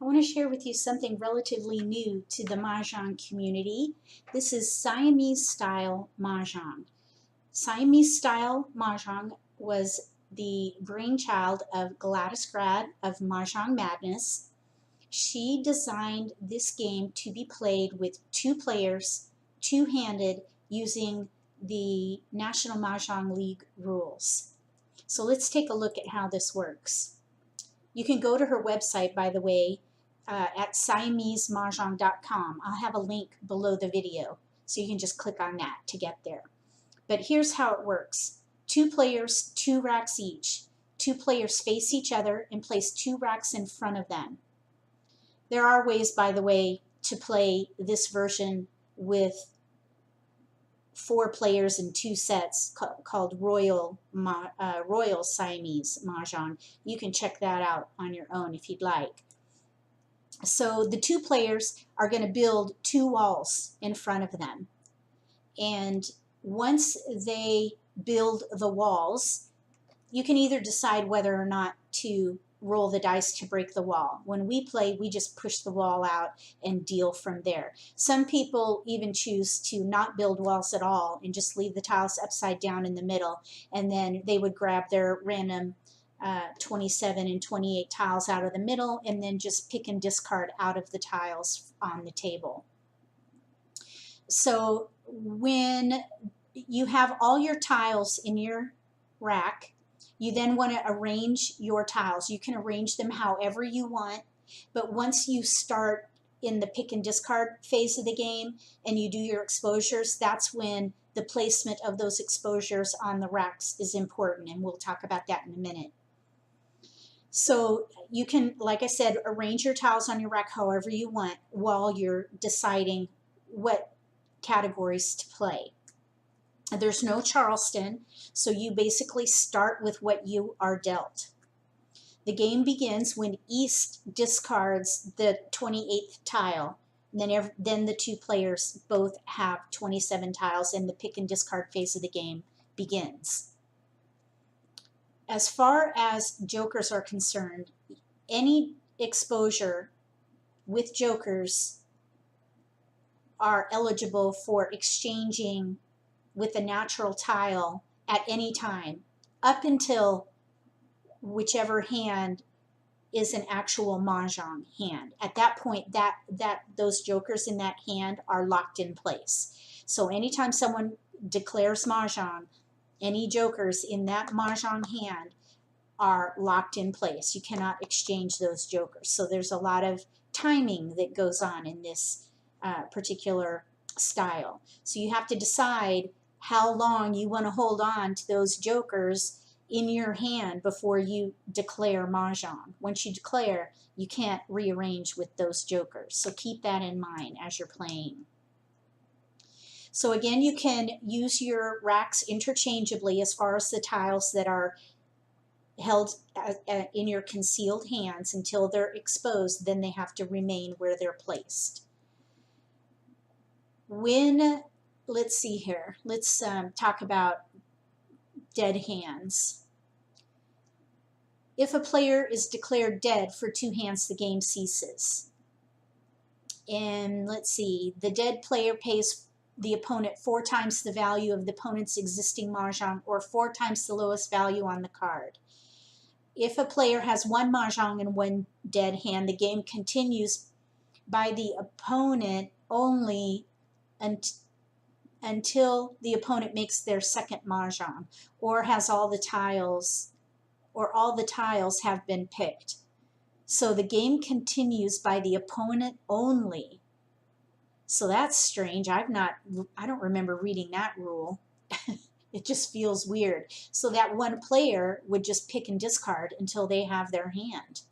I want to share with you something relatively new to the Mah Jongg community. This is Siamese style Mah Jongg. Siamese style Mah Jongg was the brainchild of Gladys Grad of Mah Jongg Madness. She designed this game to be played with two players, two-handed, using the National Mah Jongg League rules. So let's take a look at how this works. You can go to her website, by the way, at SiameseMahJongg.com. I'll have a link below the video, so you can just click on that to get there. But here's how it works. Two players, two racks each. Two players face each other and place two racks in front of them. There are ways, by the way, to play this version with 4 players in 2 sets called Royal Siamese Mah Jongg. You can check that out on your own if you'd like. So the two players are going to build 2 walls in front of them. And once they build the walls, you can either decide whether or not to roll the dice to break the wall. When we play, we just push the wall out and deal from there. Some people even choose to not build walls at all and just leave the tiles upside down in the middle, and then they would grab their random 27 and 28 tiles out of the middle and then just pick and discard out of the tiles on the table. So when you have all your tiles in your rack, you then want to arrange your tiles. You can arrange them however you want, but once you start in the pick and discard phase of the game and you do your exposures, that's when the placement of those exposures on the racks is important, and we'll talk about that in a minute. So you can, like I said, arrange your tiles on your rack however you want while you're deciding what categories to play. There's no Charleston, so you basically start with what you are dealt. The game begins when East discards the 28th tile. Then the two players both have 27 tiles, and the pick and discard phase of the game begins. As far as jokers are concerned, any exposure with jokers are eligible for exchanging with a natural tile at any time, up until whichever hand is an actual Mah Jongg hand. At that point, those jokers in that hand are locked in place. So anytime someone declares Mah Jongg, any jokers in that Mah Jongg hand are locked in place. You cannot exchange those jokers. So there's a lot of timing that goes on in this particular style. So you have to decide how long you want to hold on to those jokers in your hand before you declare Mah Jongg. Once you declare, you can't rearrange with those jokers. So keep that in mind as you're playing. So again, you can use your racks interchangeably as far as the tiles that are held in your concealed hands until they're exposed. Then they have to remain where they're placed. Let's see here. Let's talk about dead hands. If a player is declared dead for 2 hands, the game ceases. And let's see, the dead player pays the opponent 4 times the value of the opponent's existing Mah Jongg, or 4 times the lowest value on the card. If a player has 1 Mah Jongg and 1 dead hand, the game continues by the opponent only until the opponent makes their second Mah Jongg, or has all the tiles have been picked. So the game continues by the opponent only. So that's strange. I don't remember reading that rule. It just feels weird. So that one player would just pick and discard until they have their hand.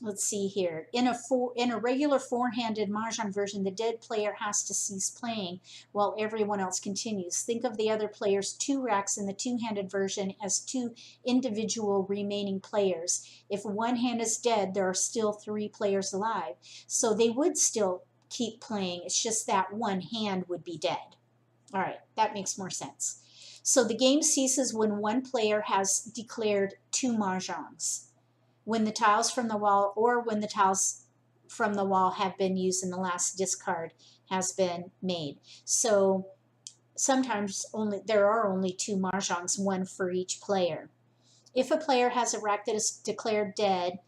Let's see here. In a regular 4-handed Mah Jongg version, the dead player has to cease playing while everyone else continues. Think of the other player's 2 racks in the 2-handed version as 2 individual remaining players. If one hand is dead, there are still 3 players alive. So they would still keep playing. It's just that one hand would be dead. All right, that makes more sense. So the game ceases when one player has declared 2 Mah Jongs. when the tiles from the wall or when the tiles from the wall have been used and the last discard has been made. So sometimes there are only 2 mahjongs, one for each player. If a player has a rack that is declared dead,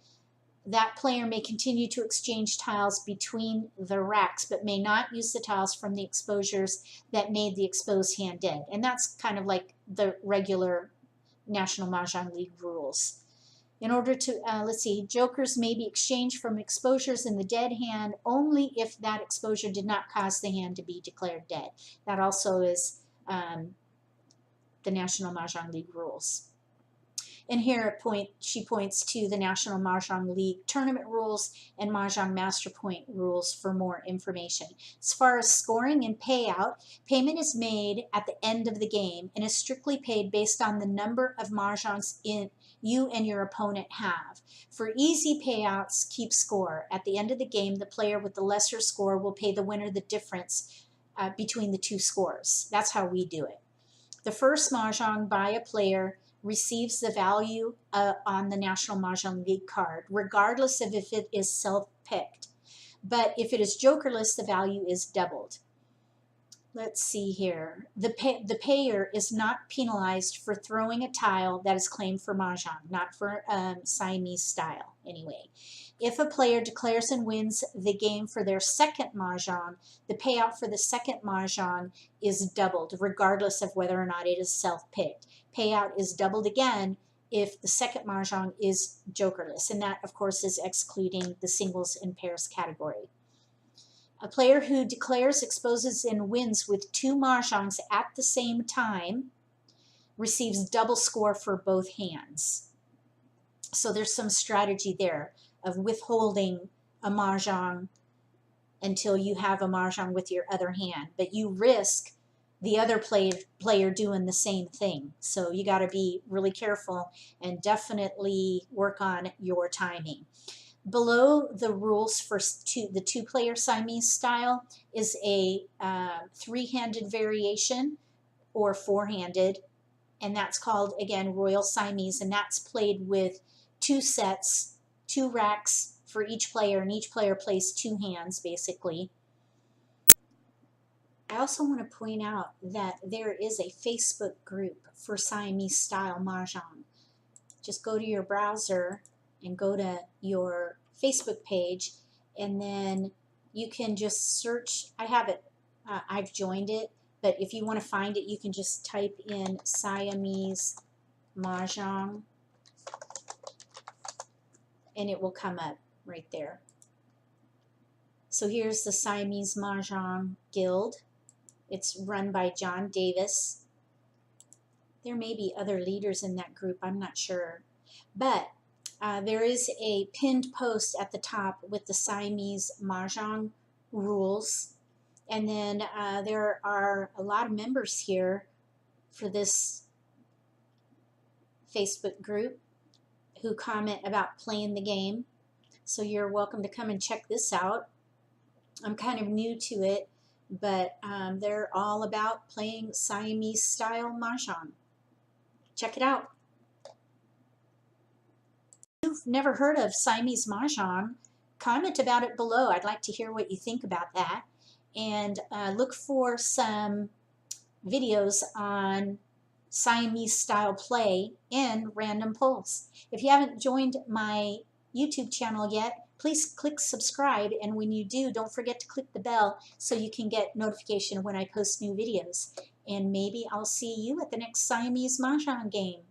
that player may continue to exchange tiles between the racks, but may not use the tiles from the exposures that made the exposed hand dead. And that's kind of like the regular National Mah Jongg League rules. In order to, let's see, jokers may be exchanged from exposures in the dead hand only if that exposure did not cause the hand to be declared dead. That also is the National Mah Jongg League rules. And here she points to the National Mah Jongg League tournament rules and Mahjong Master Point rules for more information. As far as scoring and payout, payment is made at the end of the game and is strictly paid based on the number of mahjongs you and your opponent have. For easy payouts, keep score. At the end of the game, the player with the lesser score will pay the winner the difference between the 2 scores. That's how we do it. The first mahjong by a player receives the value on the National Mah Jongg League card, regardless of if it is self-picked. But if it is jokerless, the value is doubled. Let's see here. The payer is not penalized for throwing a tile that is claimed for mahjong, not for Siamese style anyway. If a player declares and wins the game for their second mahjong, the payout for the second mahjong is doubled, regardless of whether or not it is self-picked. Payout is doubled again if the second mahjong is jokerless, and that, of course, is excluding the singles and pairs category. A player who declares, exposes, and wins with 2 mahjongs at the same time receives double score for both hands. So there's some strategy there of withholding a mahjong until you have a mahjong with your other hand, but you risk the other player doing the same thing. So you got to be really careful and definitely work on your timing. Below the rules for the 2-player Siamese style is a 3-handed variation or 4-handed, and that's called, again, Royal Siamese, and that's played with 2 sets, 2 racks for each player, and each player plays 2 hands, basically. I also want to point out that there is a Facebook group for Siamese style mahjong. Just go to your browser and go to your Facebook page, and then you can just search. I have it, I've joined it, but if you want to find it, you can just type in Siamese Mah Jongg, and it will come up right there. So here's the Siamese Mah Jongg Guild. It's run by John Davis. There may be other leaders in that group, I'm not sure. But there is a pinned post at the top with the Siamese Mah Jongg rules. And then there are a lot of members here for this Facebook group who comment about playing the game. So you're welcome to come and check this out. I'm kind of new to it, but they're all about playing Siamese style mahjong. Check it out. If you've never heard of Siamese Mah Jongg, comment about it below. I'd like to hear what you think about that. And look for some videos on Siamese style play and random pulls. If you haven't joined my YouTube channel yet, please click subscribe, and when you do, don't forget to click the bell so you can get notification when I post new videos. And maybe I'll see you at the next Siamese Mah Jongg game.